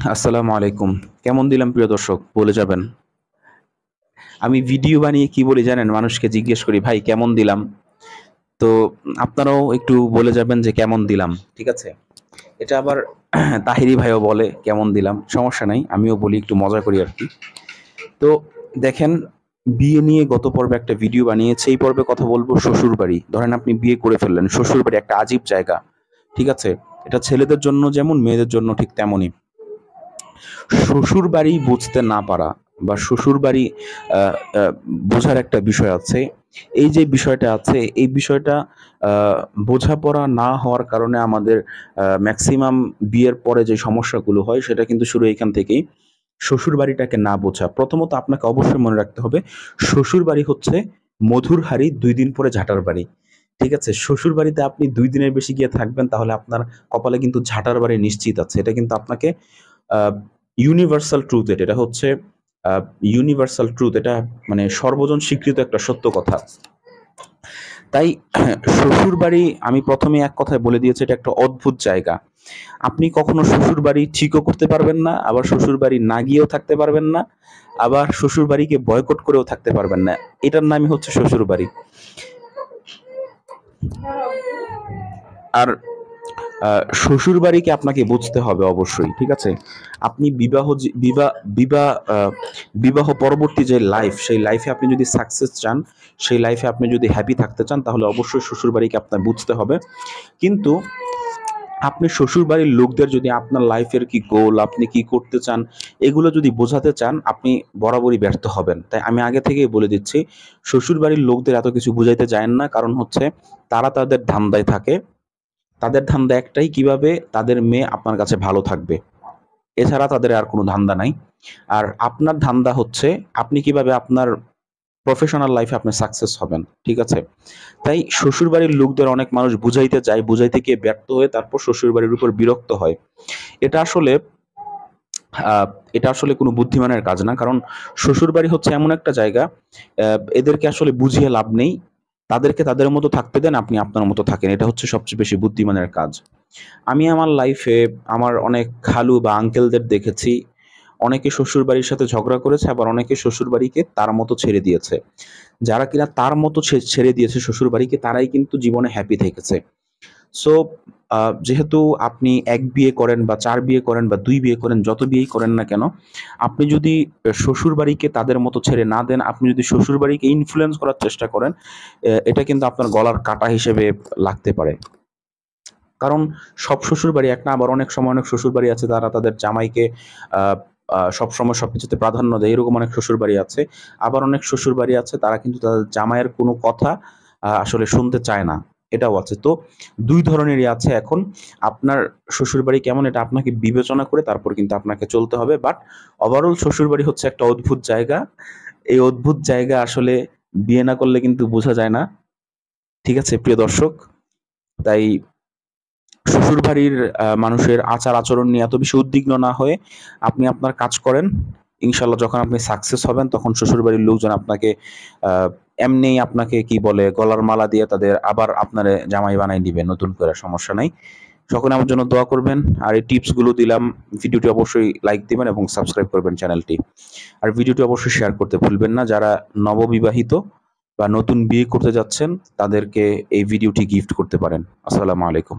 আসসালামু আলাইকুম। কেমন দিলাম প্রিয় দর্শক বলে যাবেন। আমি ভিডিও বানিয়ে কি বলি জানেন? মানুষকে জিজ্ঞেস করি, "ভাই কেমন দিলাম?" তো আপনারাও একটু বলে যাবেন যে কেমন দিলাম। ঠিক আছে? এটা আবার তাহিরি ভাইও বলে কেমন দিলাম। সমস্যা নাই। আমিও বলি একটু মজা করি আরকি। তো দেখেন, বিয়ে নিয়ে গত পর্বে একটা ভিডিও বানিয়েছি। এই পর্বে কথা বলব শ্বশুরবাড়ি। ধরেন আপনি বিয়ে করে ফেললেন। শ্বশুরবাড়ি একটা আজীব জায়গা। ঠিক আছে? এটা ছেলেদের জন্য যেমন মেয়েদের জন্য ঠিক তেমনই। শ্বশুরবাড়ি বুঝতে না পারা বা শ্বশুরবাড়ি আ আ বোঝার একটা বিষয় আছে। এই যে বিষয়টা আছে, এই বিষয়টা আ বোঝাপড়া না হওয়ার কারণে আমাদের মেক্সিমাম বিয়ের পরে যে সমস্যাগুলো হয় সেটা কিন্তু শুরু এখান থেকেই। শ্বশুরবাড়িটাকে না বোঝা। প্রথমত আপনাকে অবশ্যই মনে রাখতে হবে শ্বশুরবাড়ি হচ্ছে মধুর হাঁড়ি ২ দিন পরে ঝাঁটার বাড়ি। ঠিক আছে? শ্বশুরবাড়িতে আপনি ২ দিনের বেশি গিয়ে থাকবেন তাহলে আপনার কপালে কিন্তু ঝাঁটার বাড়ি নিশ্চিত আছে। এটা কিন্তু আপনাকে আ ইউনিভার্সাল ট্রুথ এটা। এটা হচ্ছে আ ইউনিভার্সাল ট্রুথ এটা মানে সর্বজন স্বীকৃত একটা সত্য কথা। তাই শ্বশুরবাড়ি আমি ১ম এই এক কথায় বলে দিয়েছি এটা একটা অদ্ভুত জায়গা। আপনি কখনো শ্বশুরবাড়ি ঠিকও করতে পারবেন না, আবার শ্বশুরবাড়ি না গিয়েও থাকতে পারবেন না, আবার শ্বশুরবাড়িকে বয়কট করেও থাকতে পারবেন না। এটার নামই হচ্ছে শ্বশুরবাড়ি। আর আ শ্বশুরবাড়িকে আপনাকে বুঝতে হবে অবশ্যই। ঠিক আছে? আপনি বিবাহ যে বিবাহ আ বিবাহ পরবর্তী যে লাইফ, সেই লাইফে আপনি যদি সাকসেস চান, সেই লাইফে আপনি যদি হ্যাপি থাকতে চান তাহলে অবশ্যই শ্বশুরবাড়িকে আপনার বুঝতে হবে। কিন্তু আপনি শ্বশুরবাড়ির লোকদের যদি আপনার লাইফের কি গোল, আপনি কি করতে চান, এগুলো যদি বোঝাতে চান, আপনি বরাবরই ব্যর্থ হবেন। তাই আমি আগে থেকেই বলে দিচ্ছি, শ্বশুরবাড়ির লোকদের এত কিছু বুঝাইতে যায়েন না। কারণ হচ্ছে তারা তাদের ধান্দায় থাকে। তাদের ধান্দা একটাই কিভাবে তাদের মেয়ে আপনার কাছে ভালো থাকবে। এছাড়া তাদের আর কোনো ধান্দা নাই। আর আপনার ধান্দা হচ্ছে আপনি কিভাবে আপনার প্রফেশনাল লাইফে আপনি সাকসেস হবেন। ঠিক আছে? তাই শ্বশুরবাড়ির লোকদের অনেক মানুষ বুঝাইতে যায়, বুঝাইতে গিয়ে ব্যর্থ হয়ে তারপর শ্বশুরবাড়ির উপর বিরক্ত হয়। এটা আসলে আ এটা আসলে কোনো বুদ্ধিমানের কাজ না। কারণ শ্বশুরবাড়ি হচ্ছে এমন একটা জায়গা, অ্যা এদেরকে আসলে বুঝিয়ে লাভ নেই। তাদেরকে তাদের মতো থাকতে দেন, আপনি আপনার মতো থাকেন। এটা হচ্ছে সবচেয়ে বেশি বুদ্ধিমানের কাজ। আমি আমার লাইফে আমার অনেক খালু বা আঙ্কেলদের দেখেছি। অনেকে শ্বশুরবাড়ির সাথে ঝগড়া করেছে, আবার অনেকে শ্বশুরবাড়িকে তার মতো ছেড়ে দিয়েছে। যারা কিনা তার মতো ছেড়ে দিয়েছে শ্বশুরবাড়িকে, তারাই কিন্তু জীবনে হ্যাপি থেকেছে। সো যেহেতু আপনি ১ বিয়ে করেন বা ৪ বিয়ে করেন বা ২ বিয়ে করেন, যত বিয়েই করেন না কেন, আপনি যদি শ্বশুরবাড়িকে তাদের মতো ছেড়ে না দেন, আপনি যদি শ্বশুরবাড়িকে ইনফ্লুয়েন্স করার চেষ্টা করেন, এটা কিন্তু আপনার গলার কাঁটা হিসেবে লাগতে পারে। কারণ সব শ্বশুরবাড়ি এক না, আবার অনেক সময় অনেক শ্বশুরবাড়ি আছে তারা তাদের জামাইকে আ আ সবসময় সবকিছুতে প্রাধান্য দেয়। এরকম অনেক শ্বশুরবাড়ি আছে। আবার অনেক শ্বশুরবাড়ি আছে তারা কিন্তু তাদের জামাইয়ের কোনো কথা আসলে শুনতে চায় না। এটাও আছে। তো ২ ধরনেরই আছে এখন। আপনার শ্বশুরবাড়ি কেমন এটা আপনাকে বিবেচনা করে তারপর কিন্তু আপনাকে চলতে হবে। বাট ওভারঅল শ্বশুরবাড়ি হচ্ছে একটা অদ্ভুত জায়গা। এই অদ্ভুত জায়গা আসলে বিয়ে না করলে কিন্তু বোঝা যায় না। ঠিক আছে প্রিয় দর্শক? তাই শ্বশুরবাড়ির মানুষের আচার-আচরণ নিয়ে এত বেশি উদ্বিগ্ন না হয়ে আপনি আপনার কাজ করেন। ইনশাআল্লাহ যখন আপনি সাকসেস হবেন তখন শ্বশুরবাড়ির লোকজন আপনাকে আ এমনিই আপনাকে কি বলে গলার মালা দিয়ে তাদের আবার আপনারে জামাই বানায় দিবে নতুন করে, সমস্যা নাই। সকলে আমার জন্য দোয়া করবেন। আর এই টিপস গুলো দিলাম। ভিডিওটি অবশ্যই লাইক দিবেন এবং সাবস্ক্রাইব করবেন চ্যানেলটি। আর ভিডিওটি অবশ্যই শেয়ার করতে ভুলবেন না। যারা নববিবাহিত বা নতুন বিয়ে করতে যাচ্ছেন তাদেরকে এই ভিডিওটি গিফট করতে পারেন। আসসালামু আলাইকুম।